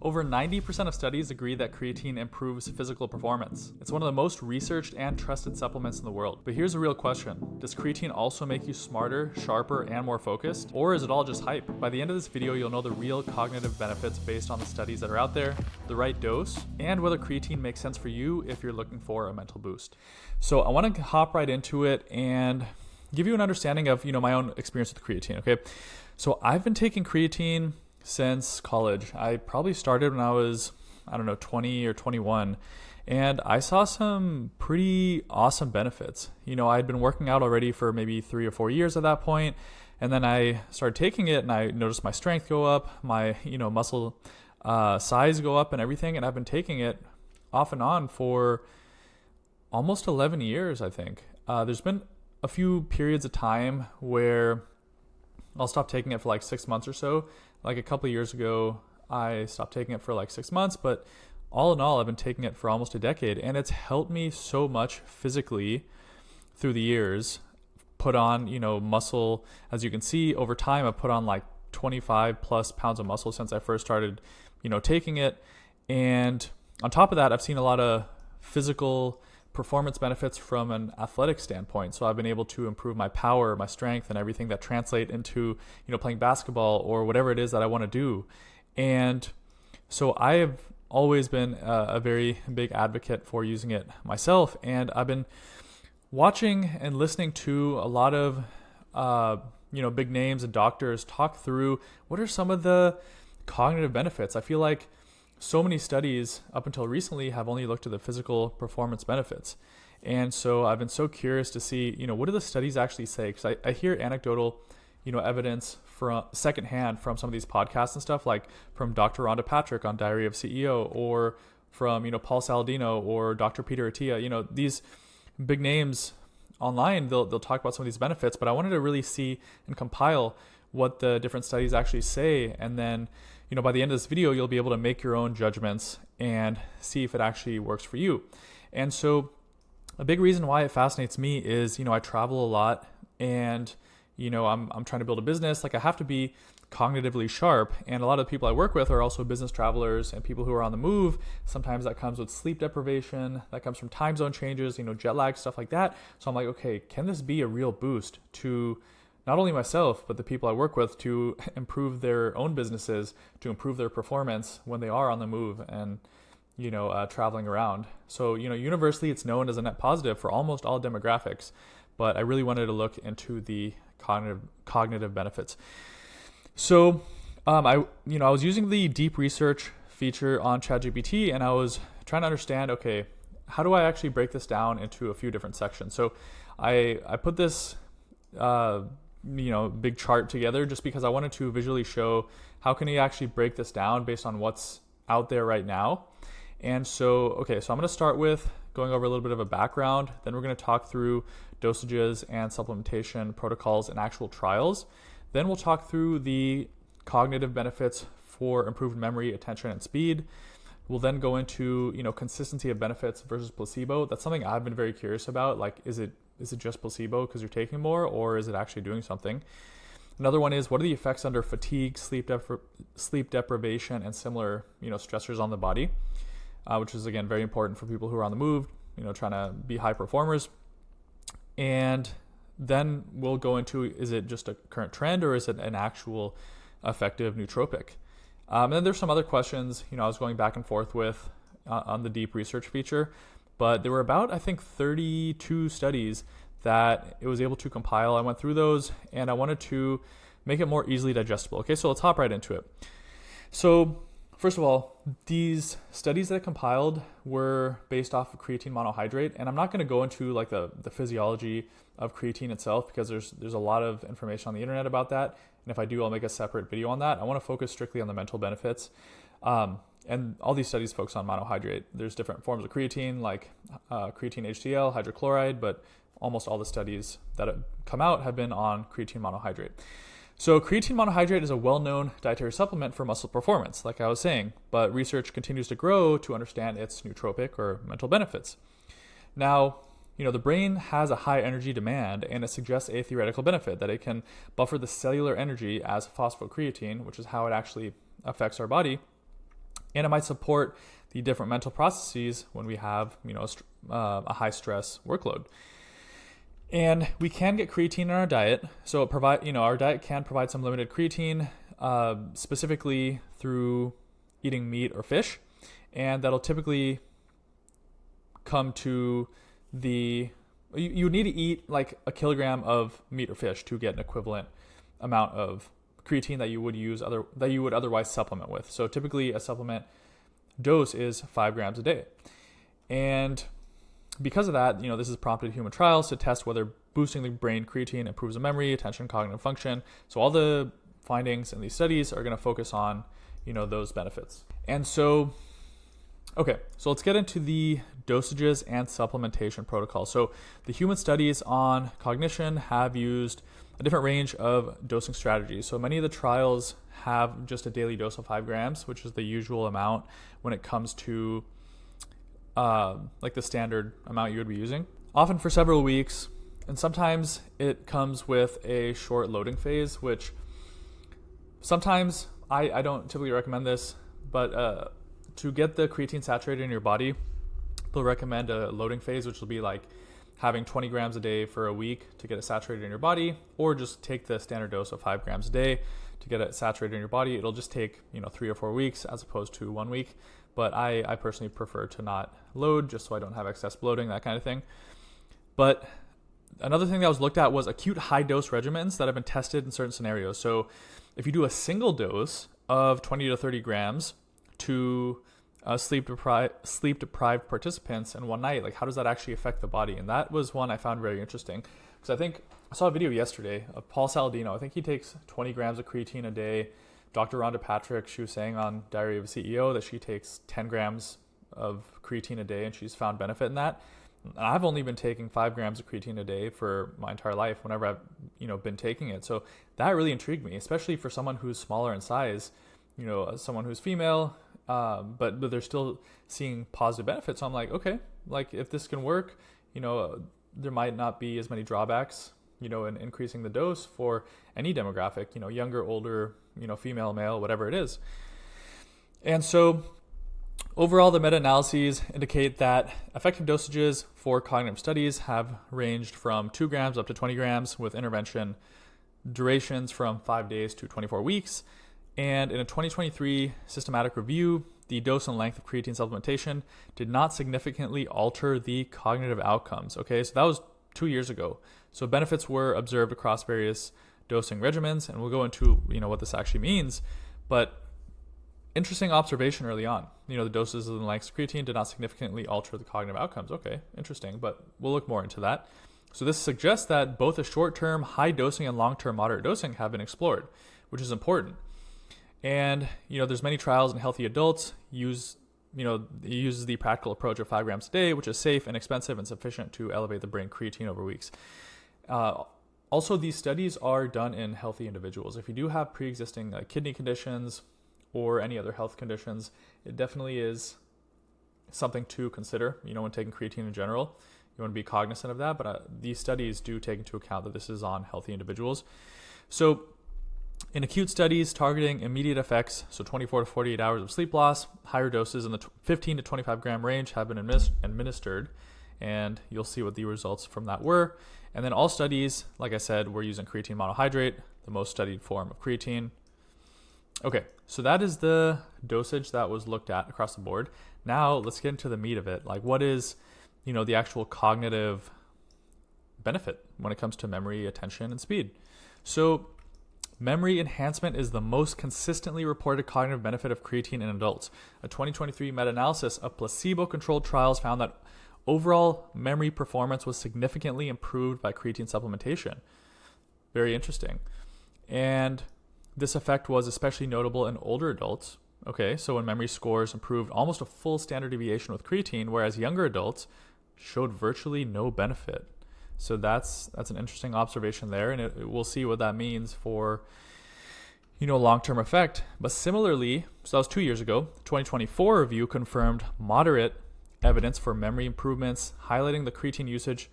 Over 90% of studies agree that creatine improves physical performance. It's one of the most researched and trusted supplements in the world. But here's a real question. Does creatine also make you smarter, sharper, and more focused? Or is it all just hype? By the end of this video, you'll know the real cognitive benefits based on the studies that are out there, the right dose, and whether creatine makes sense for you if you're looking for a mental boost. So I want to hop right into it and give you an understanding of, my own experience with creatine, okay? So I've been taking creatine since college. I probably started when I was, 20 or 21. And I saw some pretty awesome benefits. I'd been working out already for maybe 3 or 4 years at that point. And then I started taking it and I noticed my strength go up, my, muscle size go up and everything. And I've been taking it off and on for almost 11 years, I think. There's been a few periods of time where I'll stop taking it for like 6 months or so. Like a couple of years ago, I stopped taking it for like 6 months, but all in all, I've been taking it for almost a decade, and it's helped me so much physically through the years. Put on, muscle. As you can see, over time, I've put on like 25 plus pounds of muscle since I first started, taking it. And on top of that, I've seen a lot of physical performance benefits from an athletic standpoint. So I've been able to improve my power, my strength, and everything that translate into, playing basketball or whatever it is that I want to do. And so I have always been a very big advocate for using it myself. And I've been watching and listening to a lot of, big names and doctors talk through what are some of the cognitive benefits. I feel like so many studies up until recently have only looked at the physical performance benefits. And so I've been so curious to see, what do the studies actually say? Because I hear anecdotal, evidence from secondhand from some of these podcasts and stuff, like from Dr. Rhonda Patrick on Diary of CEO, or from, Paul Saladino or Dr. Peter Attia, these big names online, they'll talk about some of these benefits, but I wanted to really see and compile what the different studies actually say. And then, by the end of this video, you'll be able to make your own judgments and see if it actually works for you. And so a big reason why it fascinates me is, I travel a lot and, I'm trying to build a business. Like I have to be cognitively sharp. And a lot of the people I work with are also business travelers and people who are on the move. Sometimes that comes with sleep deprivation. That comes from time zone changes, jet lag, stuff like that. So I'm like, okay, can this be a real boost to not only myself, but the people I work with to improve their own businesses, to improve their performance when they are on the move and, traveling around. So, universally, it's known as a net positive for almost all demographics, but I really wanted to look into the cognitive benefits. So, I was using the deep research feature on ChatGPT, and I was trying to understand, okay, how do I actually break this down into a few different sections? So I put this, big chart together just because I wanted to visually show how can you actually break this down based on what's out there right now. And so I'm going to start with going over a little bit of a background. Then we're going to talk through dosages and supplementation protocols and actual trials. Then we'll talk through the cognitive benefits for improved memory, attention, and speed. We'll then go into, consistency of benefits versus placebo. That's something I've been very curious about. Like, is it just placebo because you're taking more, or is it actually doing something? Another one is, what are the effects under fatigue, sleep deprivation, and similar, stressors on the body, which is, again, very important for people who are on the move, trying to be high performers. And then we'll go into, is it just a current trend or is it an actual effective nootropic? And then there's some other questions, I was going back and forth with on the deep research feature, but there were about, I think, 32 studies that it was able to compile. I went through those and I wanted to make it more easily digestible. Okay, so let's hop right into it. So first of all, these studies that I compiled were based off of creatine monohydrate, and I'm not going to go into like the physiology of creatine itself because there's a lot of information on the internet about that. And if I do, I'll make a separate video on that. I want to focus strictly on the mental benefits. And all these studies focus on monohydrate. There's different forms of creatine, like creatine HCl, hydrochloride, but almost all the studies that have come out have been on creatine monohydrate. So creatine monohydrate is a well-known dietary supplement for muscle performance, like I was saying, but research continues to grow to understand its nootropic or mental benefits. Now, the brain has a high energy demand, and it suggests a theoretical benefit that it can buffer the cellular energy as phosphocreatine, which is how it actually affects our body. And it might support the different mental processes when we have, a high stress workload. And we can get creatine in our diet. So our diet can provide some limited creatine, specifically through eating meat or fish. And that'll typically come to you need to eat like a kilogram of meat or fish to get an equivalent amount of creatine that you would otherwise supplement with. So typically a supplement dose is 5 grams a day. And because of that, this has prompted human trials to test whether boosting the brain creatine improves the memory, attention, cognitive function. So all the findings in these studies are going to focus on, those benefits. And so let's get into the dosages and supplementation protocol. So the human studies on cognition have used a different range of dosing strategies. So many of the trials have just a daily dose of 5 grams, which is the usual amount when it comes to like the standard amount you would be using, often for several weeks. And sometimes it comes with a short loading phase, which sometimes I don't typically recommend this, but to get the creatine saturated in your body, they'll recommend a loading phase, which will be like having 20 grams a day for a week to get it saturated in your body, or just take the standard dose of 5 grams a day to get it saturated in your body. It'll just take 3 or 4 weeks as opposed to 1 week. But I personally prefer to not load, just so I don't have excess bloating, that kind of thing. But another thing that was looked at was acute high dose regimens that have been tested in certain scenarios. So if you do a single dose of 20 to 30 grams to sleep deprived participants in one night, like how does that actually affect the body? And that was one I found very interesting, because I saw a video yesterday of Paul Saladino. I think he takes 20 grams of creatine a day. Dr. Rhonda Patrick, she was saying on Diary of a CEO that she takes 10 grams of creatine a day, and she's found benefit in that. And I've only been taking 5 grams of creatine a day for my entire life whenever I've been taking it. So that really intrigued me, especially for someone who's smaller in size, someone who's female, but they're still seeing positive benefits. So I'm like, okay, like if this can work, there might not be as many drawbacks, in increasing the dose for any demographic, younger, older, female, male, whatever it is. And so overall, the meta-analyses indicate that effective dosages for cognitive studies have ranged from 2 grams up to 20 grams, with intervention durations from 5 days to 24 weeks. And in a 2023 systematic review, the dose and length of creatine supplementation did not significantly alter the cognitive outcomes. Okay, so that was 2 years ago. So benefits were observed across various dosing regimens, and we'll go into what this actually means. But interesting observation early on. The doses and lengths of creatine did not significantly alter the cognitive outcomes. Okay, interesting, but we'll look more into that. So this suggests that both a short-term high dosing and long-term moderate dosing have been explored, which is important. And there's many trials in healthy adults it uses the practical approach of 5 grams a day, which is safe, inexpensive, and sufficient to elevate the brain creatine over weeks. Also, these studies are done in healthy individuals. If you do have pre-existing kidney conditions or any other health conditions, it definitely is something to consider, when taking creatine in general. You want to be cognizant of that, but these studies do take into account that this is on healthy individuals. So in acute studies targeting immediate effects, so 24 to 48 hours of sleep loss, higher doses in the 15 to 25 gram range have been administered, and you'll see what the results from that were. And then all studies, like I said, were using creatine monohydrate, the most studied form of creatine. Okay, so that is the dosage that was looked at across the board. Now let's get into the meat of it. Like, what is, the actual cognitive benefit when it comes to memory, attention, and speed? So memory enhancement is the most consistently reported cognitive benefit of creatine in adults. A 2023 meta-analysis of placebo-controlled trials found that overall memory performance was significantly improved by creatine supplementation. Very interesting. And this effect was especially notable in older adults. Okay, so when memory scores improved almost a full standard deviation with creatine, whereas younger adults showed virtually no benefit. So that's an interesting observation there, and we'll see what that means for long-term effect. But similarly, so that was 2 years ago, 2024 review confirmed moderate evidence for memory improvements, highlighting the creatine usage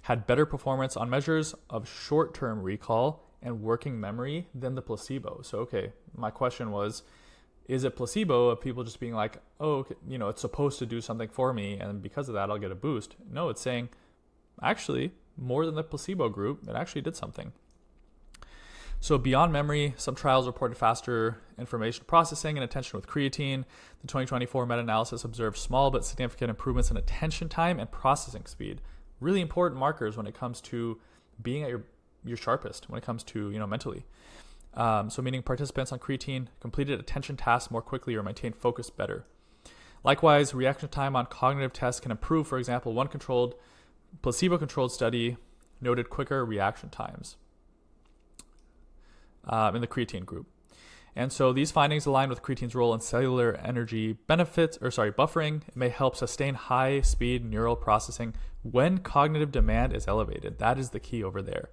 had better performance on measures of short-term recall and working memory than the placebo. So, okay, my question was, Is it placebo of people just being like, oh, okay, it's supposed to do something for me, and because of that, I'll get a boost? No, it's saying, actually, more than the placebo group, it actually did something. So beyond memory, some trials reported faster information processing and attention with creatine. The 2024 meta-analysis observed small but significant improvements in attention time and processing speed. Really important markers when it comes to being at your sharpest, when it comes to, mentally. So meaning participants on creatine completed attention tasks more quickly or maintained focus better. Likewise, reaction time on cognitive tests can improve. For example, one placebo-controlled study noted quicker reaction times in the creatine group. And so these findings align with creatine's role in cellular energy buffering. It may help sustain high-speed neural processing when cognitive demand is elevated. That is the key over there.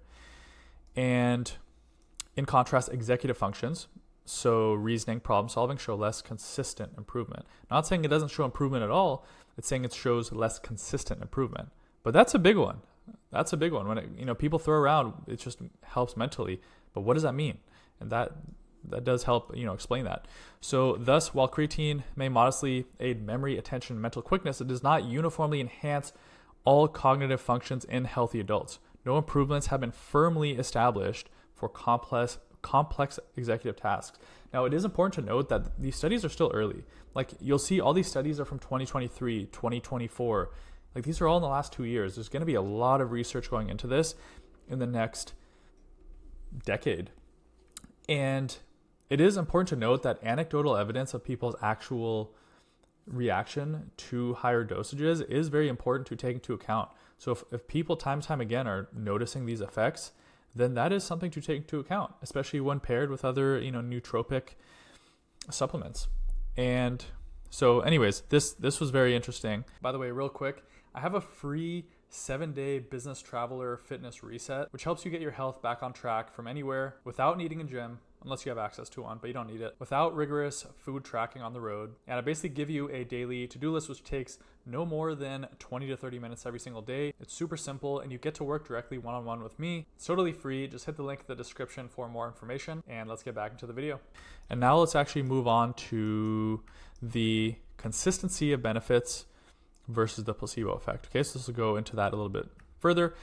And in contrast, executive functions, so reasoning, problem solving, show less consistent improvement. Not saying it doesn't show improvement at all. It's saying it shows less consistent improvement. But that's a big one. That's a big one. When people throw around, it just helps mentally. But what does that mean? And that does help, explain that. So thus, while creatine may modestly aid memory, attention, and mental quickness, it does not uniformly enhance all cognitive functions in healthy adults. No improvements have been firmly established for complex executive tasks. Now, it is important to note that these studies are still early. Like, you'll see all these studies are from 2023, 2024. Like, these are all in the last 2 years. There's going to be a lot of research going into this in the next decade. And it is important to note that anecdotal evidence of people's actual reaction to higher dosages is very important to take into account. So if people time and time again are noticing these effects, then that is something to take into account, especially when paired with other, nootropic supplements. And so anyways, this was very interesting. By the way, real quick, I have a free 7-day business traveler fitness reset, which helps you get your health back on track from anywhere without needing a gym, unless you have access to one, but you don't need it, without rigorous food tracking on the road. And I basically give you a daily to-do list, which takes no more than 20 to 30 minutes every single day. It's super simple, and you get to work directly one-on-one with me. It's totally free. Just hit the link in the description for more information, and let's get back into the video. And now let's actually move on to the consistency of benefits versus the placebo effect. Okay, so this will go into that a little bit further.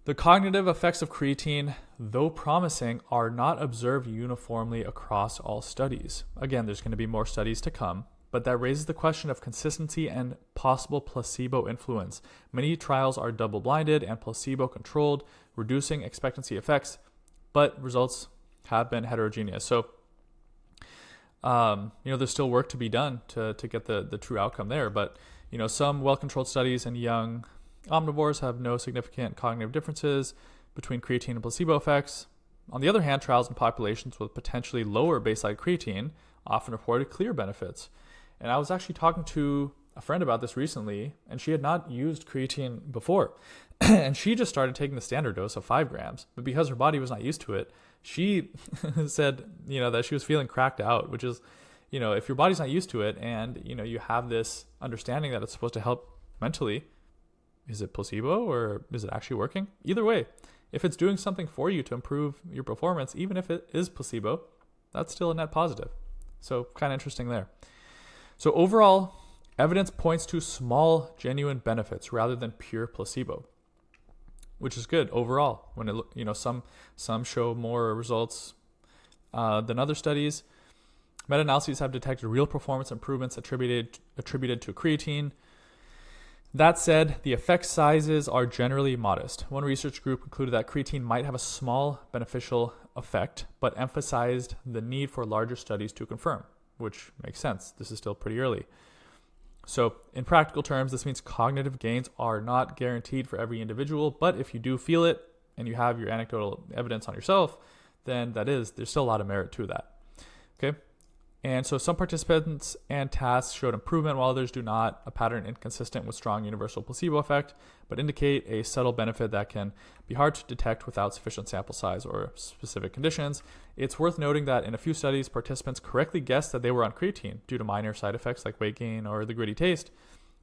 The cognitive effects of creatine, though promising, are not observed uniformly across all studies. Again, there's going to be more studies to come, but that raises the question of consistency and possible placebo influence. Many trials are double-blinded and placebo-controlled, reducing expectancy effects, but results have been heterogeneous. So, there's still work to be done to get the true outcome there, but some well-controlled studies in young omnivores have no significant cognitive differences between creatine and placebo effects. On the other hand, trials in populations with potentially lower baseline creatine often reported clear benefits. And I was actually talking to a friend about this recently, and she had not used creatine before. And she just started taking the standard dose of 5 grams. But because her body was not used to it, she said, that she was feeling cracked out, which is, if your body's not used to it and, you have this understanding that it's supposed to help mentally, is it placebo or is it actually working? Either way, if it's doing something for you to improve your performance, even if it is placebo, that's still a net positive. So kind of interesting there. So overall, evidence points to small, genuine benefits rather than pure placebo, which is good overall. When it, some show more results than other studies. Meta-analyses have detected real performance improvements attributed to creatine. That said, the effect sizes are generally modest. One research group concluded that creatine might have a small beneficial effect, but emphasized the need for larger studies to confirm, which makes sense. This is still pretty early. So in practical terms, this means cognitive gains are not guaranteed for every individual, but if you do feel it and you have your anecdotal evidence on yourself, then there's still a lot of merit to that. Okay. And so some participants and tasks showed improvement while others do not, a pattern inconsistent with strong universal placebo effect, but indicate a subtle benefit that can be hard to detect without sufficient sample size or specific conditions. It's worth noting that in a few studies, participants correctly guessed that they were on creatine due to minor side effects like weight gain or the gritty taste,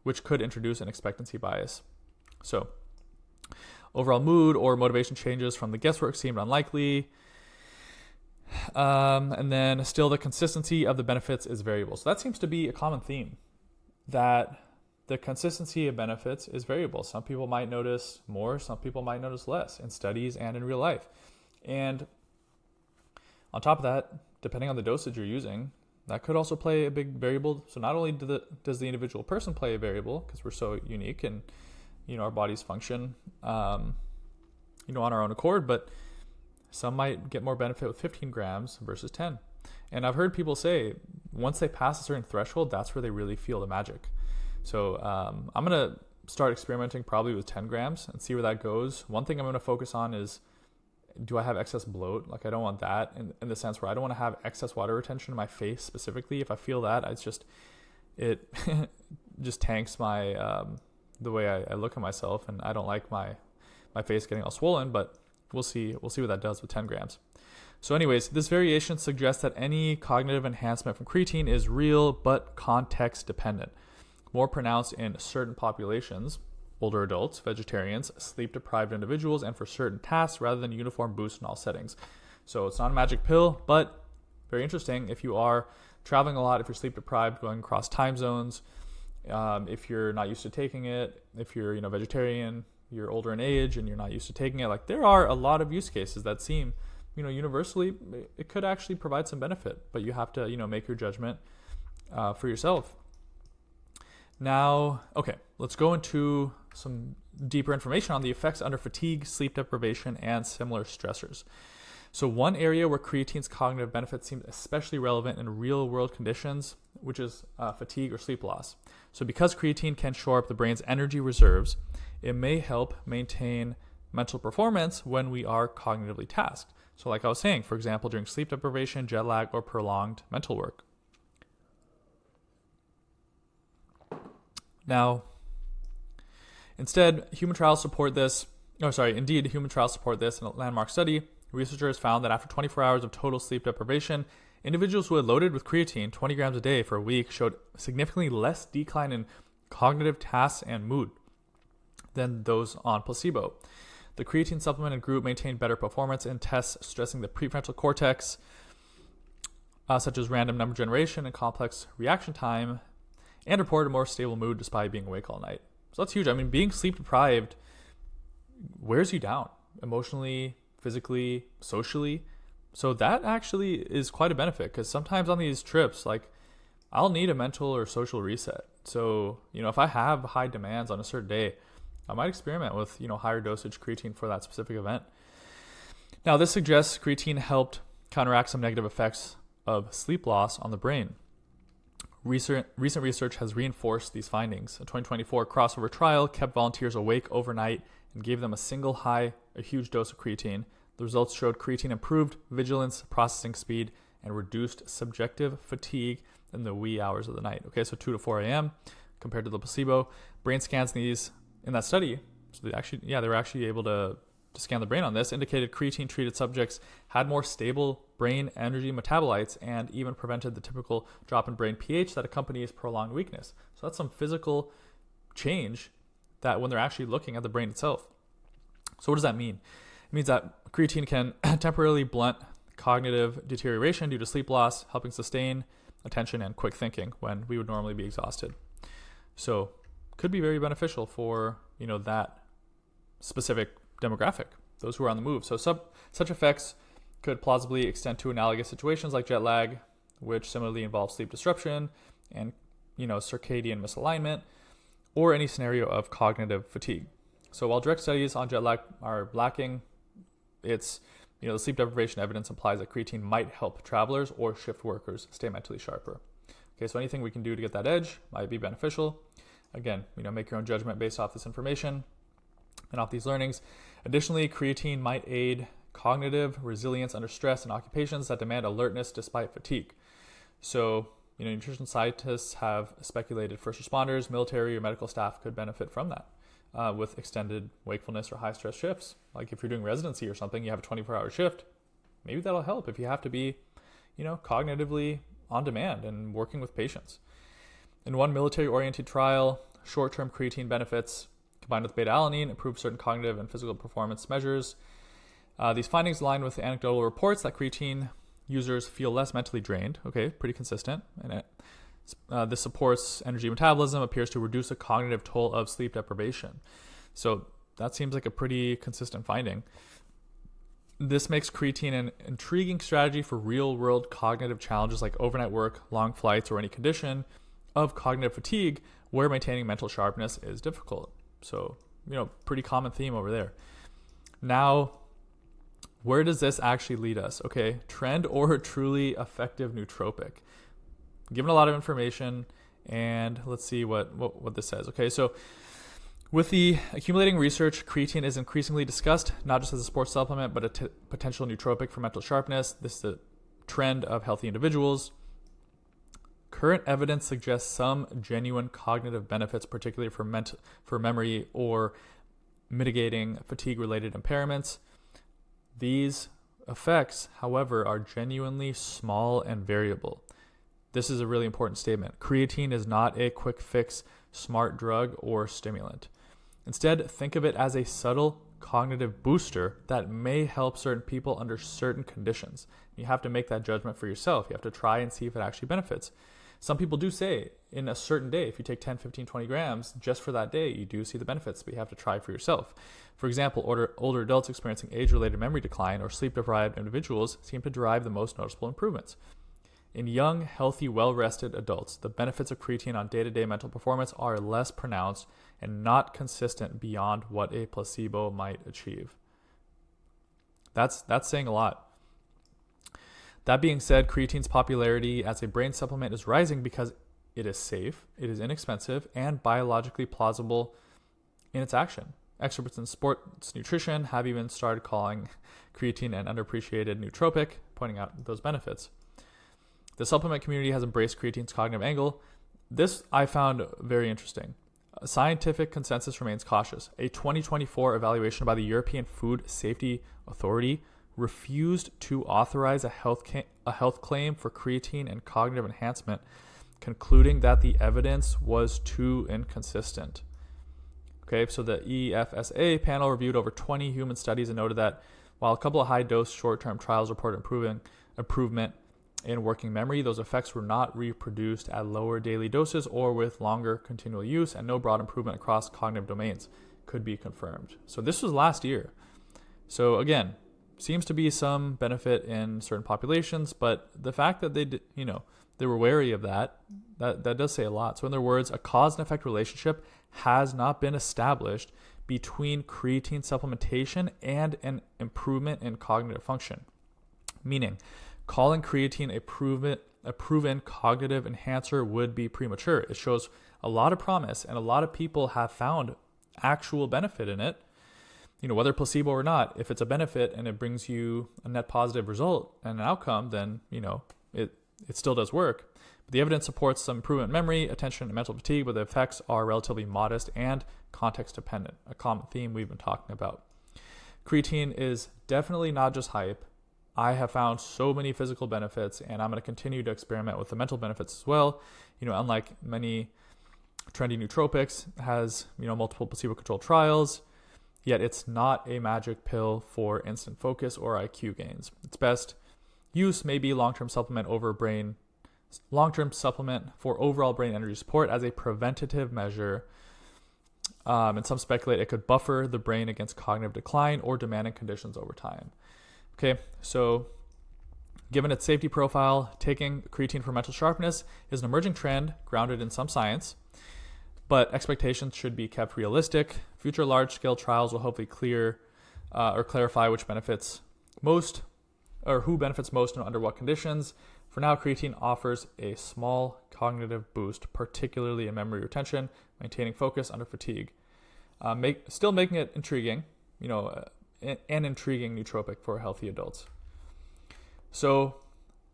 which could introduce an expectancy bias. So overall mood or motivation changes from the guesswork seemed unlikely. And then still the consistency of the benefits is variable. So that seems to be a common theme, that the consistency of benefits is variable. Some people might notice more, some people might notice less in studies and in real life. And on top of that, depending on the dosage you're using, that could also play a big variable. So not only does the individual person play a variable, because we're so unique and our bodies function on our own accord, but some might get more benefit with 15 grams versus 10. And I've heard people say once they pass a certain threshold, that's where they really feel the magic. So I'm going to start experimenting probably with 10 grams and see where that goes. One thing I'm going to focus on is, do I have excess bloat? Like, I don't want that in the sense where I don't want to have excess water retention in my face specifically. If I feel that, it just tanks my the way I look at myself, and I don't like my face getting all swollen, but we'll see what that does with 10 grams. So anyways, this variation suggests that any cognitive enhancement from creatine is real but context dependent, more pronounced in certain populations, older adults, vegetarians, sleep-deprived individuals, and for certain tasks rather than uniform boost in all settings. So it's not a magic pill, but very interesting if you are traveling a lot, if you're sleep-deprived, going across time zones, if you're not used to taking it, if you're vegetarian, you're older in age and you're not used to taking it. Like, there are a lot of use cases that seem, universally, it could actually provide some benefit, but you have to, make your judgment for yourself. Now, okay, let's go into some deeper information on the effects under fatigue, sleep deprivation, and similar stressors. So one area where creatine's cognitive benefits seem especially relevant in real-world conditions, which is fatigue or sleep loss. So because creatine can shore up the brain's energy reserves, it may help maintain mental performance when we are cognitively tasked. So like I was saying, for example, during sleep deprivation, jet lag, or prolonged mental work. Now, indeed, human trials support this in a landmark study. Researchers found that after 24 hours of total sleep deprivation, individuals who had loaded with creatine 20 grams a day for a week showed significantly less decline in cognitive tasks and mood than those on placebo. The creatine supplemented group maintained better performance in tests stressing the prefrontal cortex, such as random number generation and complex reaction time, and reported a more stable mood despite being awake all night. So that's huge. I mean, being sleep deprived wears you down emotionally, physically, socially. So that actually is quite a benefit, because sometimes on these trips, like, I'll need a mental or social reset. So, if I have high demands on a certain day, I might experiment with, higher dosage creatine for that specific event. Now, this suggests creatine helped counteract some negative effects of sleep loss on the brain. Recent research has reinforced these findings. A 2024 crossover trial kept volunteers awake overnight and gave them a huge dose of creatine. The results showed creatine improved vigilance, processing speed, and reduced subjective fatigue in the wee hours of the night. Okay, so 2 to 4 a.m. compared to the placebo. Brain scans in that study, so they were actually able to scan the brain on this, indicated creatine-treated subjects had more stable brain energy metabolites and even prevented the typical drop in brain pH that accompanies prolonged weakness. So that's some physical change that when they're actually looking at the brain itself. So what does that mean? It means that creatine can temporarily blunt cognitive deterioration due to sleep loss, helping sustain attention and quick thinking when we would normally be exhausted. So could be very beneficial for, that specific demographic, those who are on the move. So such effects could plausibly extend to analogous situations like jet lag, which similarly involves sleep disruption and, circadian misalignment, or any scenario of cognitive fatigue. So while direct studies on jet lag are lacking, it's, the sleep deprivation evidence implies that creatine might help travelers or shift workers stay mentally sharper. Okay, so anything we can do to get that edge might be beneficial. Again, make your own judgment based off this information and off these learnings. Additionally, creatine might aid cognitive resilience under stress in occupations that demand alertness despite fatigue. So, nutrition scientists have speculated first responders, military, or medical staff could benefit from that with extended wakefulness or high stress shifts. Like if you're doing residency or something, you have a 24-hour shift, maybe that'll help if you have to be, cognitively on demand and working with patients. In one military-oriented trial, short-term creatine benefits combined with beta-alanine improved certain cognitive and physical performance measures. These findings align with the anecdotal reports that creatine users feel less mentally drained. Okay, pretty consistent. And this supports energy metabolism, appears to reduce the cognitive toll of sleep deprivation. So that seems like a pretty consistent finding. This makes creatine an intriguing strategy for real-world cognitive challenges like overnight work, long flights, or any condition of cognitive fatigue where maintaining mental sharpness is difficult. So, pretty common theme over there. Now, where does this actually lead us? Okay, trend or truly effective nootropic. Given a lot of information, and let's see what this says. Okay, so with the accumulating research, creatine is increasingly discussed, not just as a sports supplement, but a potential nootropic for mental sharpness. This is a trend of healthy individuals. Current evidence suggests some genuine cognitive benefits, particularly for memory or mitigating fatigue-related impairments. These effects, however, are genuinely small and variable. This is a really important statement. Creatine is not a quick fix, smart drug, or stimulant. Instead, think of it as a subtle cognitive booster that may help certain people under certain conditions. You have to make that judgment for yourself. You have to try and see if it actually benefits. Some people do say in a certain day, if you take 10, 15, 20 grams just for that day, you do see the benefits, but you have to try for yourself. For example, older adults experiencing age-related memory decline or sleep-deprived individuals seem to derive the most noticeable improvements. In young, healthy, well-rested adults, the benefits of creatine on day-to-day mental performance are less pronounced and not consistent beyond what a placebo might achieve. That's saying a lot. That being said, creatine's popularity as a brain supplement is rising because it is safe, it is inexpensive, and biologically plausible in its action. Experts in sports nutrition have even started calling creatine an underappreciated nootropic, pointing out those benefits. The supplement community has embraced creatine's cognitive angle. This I found very interesting. Scientific consensus remains cautious. A 2024 evaluation by the European Food Safety Authority refused to authorize a health claim for creatine and cognitive enhancement, concluding that the evidence was too inconsistent. Okay, so the EFSA panel reviewed over 20 human studies and noted that while a couple of high-dose short-term trials reported improvement in working memory, those effects were not reproduced at lower daily doses or with longer continual use, and no broad improvement across cognitive domains could be confirmed. So this was last year. So again, seems to be some benefit in certain populations, but the fact that they were wary of that does say a lot. So in other words, a cause and effect relationship has not been established between creatine supplementation and an improvement in cognitive function. Meaning, calling creatine a proven cognitive enhancer would be premature. It shows a lot of promise, and a lot of people have found actual benefit in it. Whether placebo or not, if it's a benefit and it brings you a net positive result and an outcome, then, it still does work. But the evidence supports some improvement in memory, attention, and mental fatigue, but the effects are relatively modest and context dependent, a common theme we've been talking about. Creatine is definitely not just hype. I have found so many physical benefits, and I'm going to continue to experiment with the mental benefits as well. Unlike many trendy nootropics, it has, multiple placebo-controlled trials. Yet it's not a magic pill for instant focus or IQ gains. Its best use may be long-term supplement for overall brain energy support as a preventative measure. And some speculate it could buffer the brain against cognitive decline or demanding conditions over time. Okay, so given its safety profile, taking creatine for mental sharpness is an emerging trend grounded in some science. But expectations should be kept realistic. Future large-scale trials will hopefully clarify which benefits most, or who benefits most and under what conditions. For now, creatine offers a small cognitive boost, particularly in memory retention, maintaining focus under fatigue. Still making it intriguing, an intriguing nootropic for healthy adults. So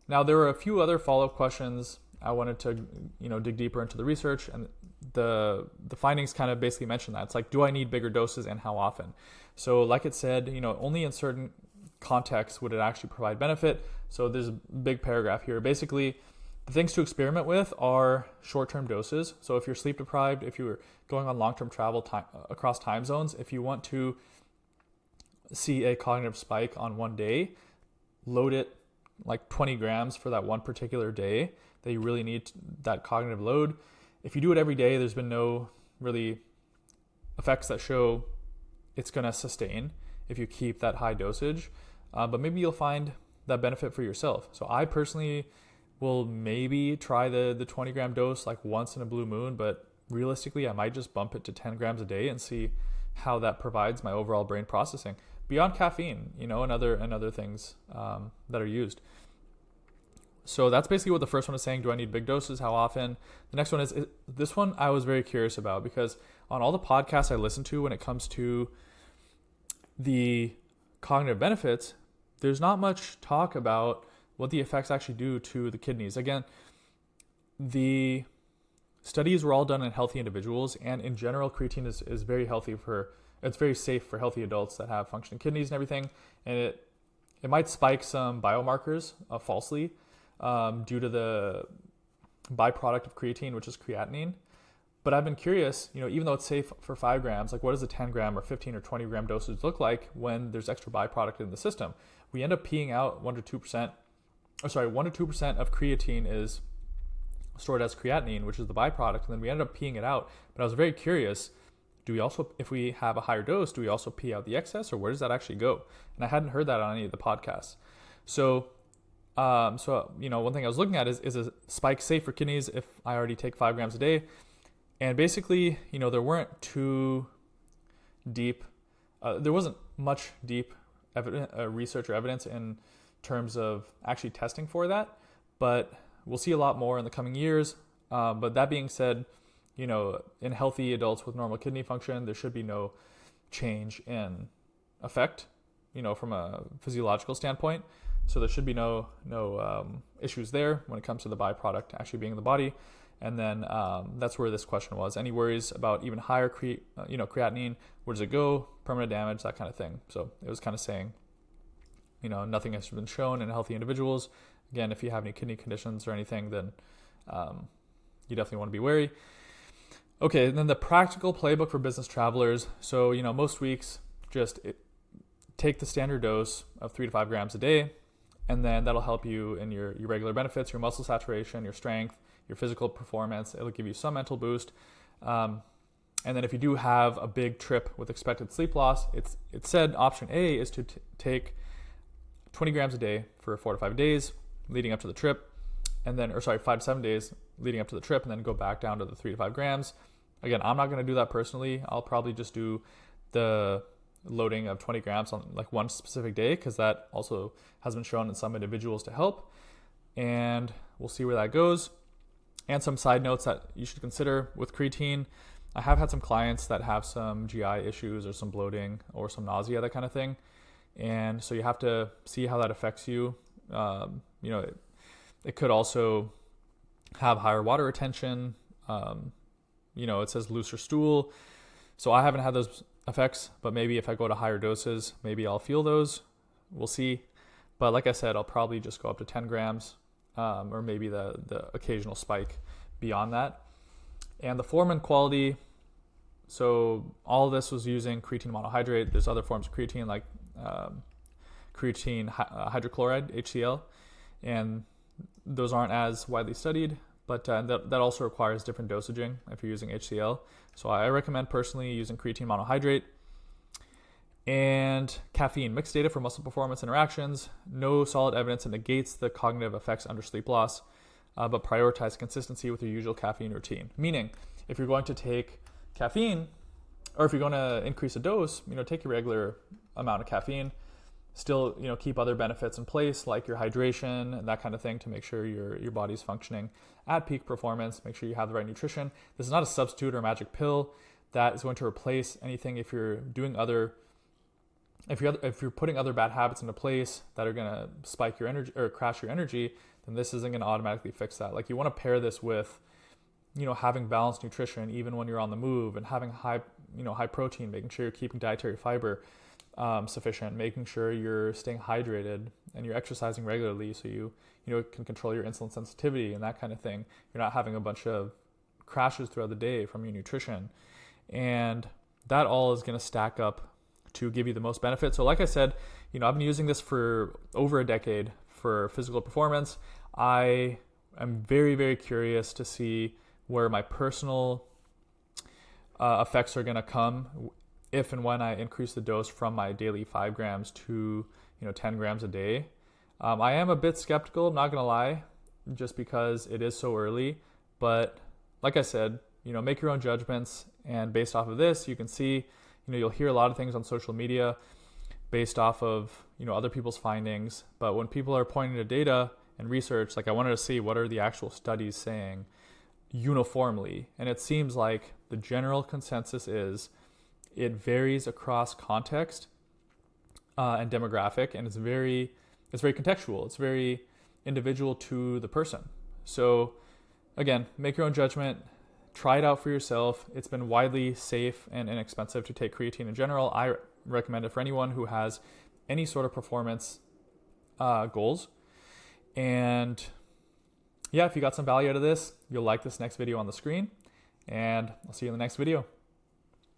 now there are a few other follow-up questions. I wanted to, dig deeper into the research, and the findings kind of basically mention that. It's like, do I need bigger doses and how often? So like it said, only in certain contexts would it actually provide benefit. So there's a big paragraph here. Basically, the things to experiment with are short-term doses. So if you're sleep deprived, if you're going on long-term travel across time zones, if you want to see a cognitive spike on one day, load it like 20 grams for that one particular day that you really need that cognitive load. If you do it every day, there's been no really effects that show it's going to sustain if you keep that high dosage. But maybe you'll find that benefit for yourself. So I personally will maybe try the 20 gram dose like once in a blue moon, but realistically, I might just bump it to 10 grams a day and see how that provides my overall brain processing beyond caffeine, and other things that are used. So that's basically what the first one is saying. Do I need big doses? How often? The next one is this one I was very curious about, because on all the podcasts I listen to when it comes to the cognitive benefits, there's not much talk about what the effects actually do to the kidneys. Again, the studies were all done in healthy individuals, and in general, creatine is very healthy it's very safe for healthy adults that have functioning kidneys and everything. And it might spike some biomarkers falsely due to the byproduct of creatine, which is creatinine. But I've been curious, even though it's safe for 5 grams, like what does a 10 gram or 15 or 20 gram dosage look like when there's extra byproduct in the system? We end up peeing out 1 to 2% of creatine is stored as creatinine, which is the byproduct, and then we end up peeing it out. But I was very curious, do we also, if we have a higher dose, do we also pee out the excess, or where does that actually go? And I hadn't heard that on any of the podcasts. So one thing I was looking at is a spike safe for kidneys if I already take 5 grams a day? And basically, there weren't too deep, there wasn't much deep research or evidence in terms of actually testing for that, but we'll see a lot more in the coming years. But that being said, in healthy adults with normal kidney function, there should be no change in effect, from a physiological standpoint. So there should be no issues there when it comes to the byproduct actually being in the body. And then that's where this question was. Any worries about even higher creatinine? Where does it go? Permanent damage, that kind of thing. So it was kind of saying, nothing has been shown in healthy individuals. Again, if you have any kidney conditions or anything, then you definitely want to be wary. Okay, and then the practical playbook for business travelers. So, most weeks, just take the standard dose of 3 to 5 grams a day, and then that'll help you in your regular benefits, your muscle saturation, your strength, your physical performance. It'll give you some mental boost. And then if you do have a big trip with expected sleep loss, it said option A is to take 20 grams a day for 4 to 5 days leading up to the trip, 5 to 7 days leading up to the trip, and then go back down to the 3 to 5 grams. Again, I'm not going to do that personally. I'll probably just do the loading of 20 grams on like one specific day, because that also has been shown in some individuals to help. And we'll see where that goes. And some side notes that you should consider with creatine. I have had some clients that have some GI issues or some bloating or some nausea, that kind of thing. And so you have to see how that affects you. It could also have higher water retention. It says looser stool. So I haven't had those effects, but maybe if I go to higher doses, maybe I'll feel those. We'll see. But like I said, I'll probably just go up to 10 grams. Or maybe the occasional spike beyond that. And the form and quality, so all of this was using creatine monohydrate. There's other forms of creatine like creatine hydrochloride, HCl, and those aren't as widely studied, but that also requires different dosaging if you're using HCl. So I recommend personally using creatine monohydrate. And caffeine, mixed data for muscle performance interactions, no solid evidence that negates the cognitive effects under sleep loss, but prioritize consistency with your usual caffeine routine. Meaning, if you're going to take caffeine, or if you're going to increase a dose, take your regular amount of caffeine, still, keep other benefits in place like your hydration and that kind of thing to make sure your body's functioning at peak performance. Make sure you have the right nutrition. This is not a substitute or a magic pill that is going to replace anything. If you're doing if you're putting other bad habits into place that are going to spike your energy or crash your energy, then this isn't going to automatically fix that. Like, you want to pair this with, having balanced nutrition even when you're on the move, and having high protein, making sure you're keeping dietary fiber sufficient, making sure you're staying hydrated and you're exercising regularly so you can control your insulin sensitivity and that kind of thing. You're not having a bunch of crashes throughout the day from your nutrition. And that all is going to stack up to give you the most benefit. So like I said, I've been using this for over a decade for physical performance. I am very, very curious to see where my personal effects are going to come if and when I increase the dose from my daily 5 grams to 10 grams a day. I am a bit skeptical, not going to lie, just because it is so early. But like I said, make your own judgments. And based off of this, you can see, you'll hear a lot of things on social media based off of, other people's findings. But when people are pointing to data and research, like I wanted to see what are the actual studies saying uniformly. And it seems like the general consensus is it varies across context and demographic, and it's very contextual. It's very individual to the person. So again, make your own judgment. Try it out for yourself. It's been widely safe and inexpensive to take creatine in general. I recommend it for anyone who has any sort of performance goals. And yeah, if you got some value out of this, you'll like this next video on the screen, and I'll see you in the next video.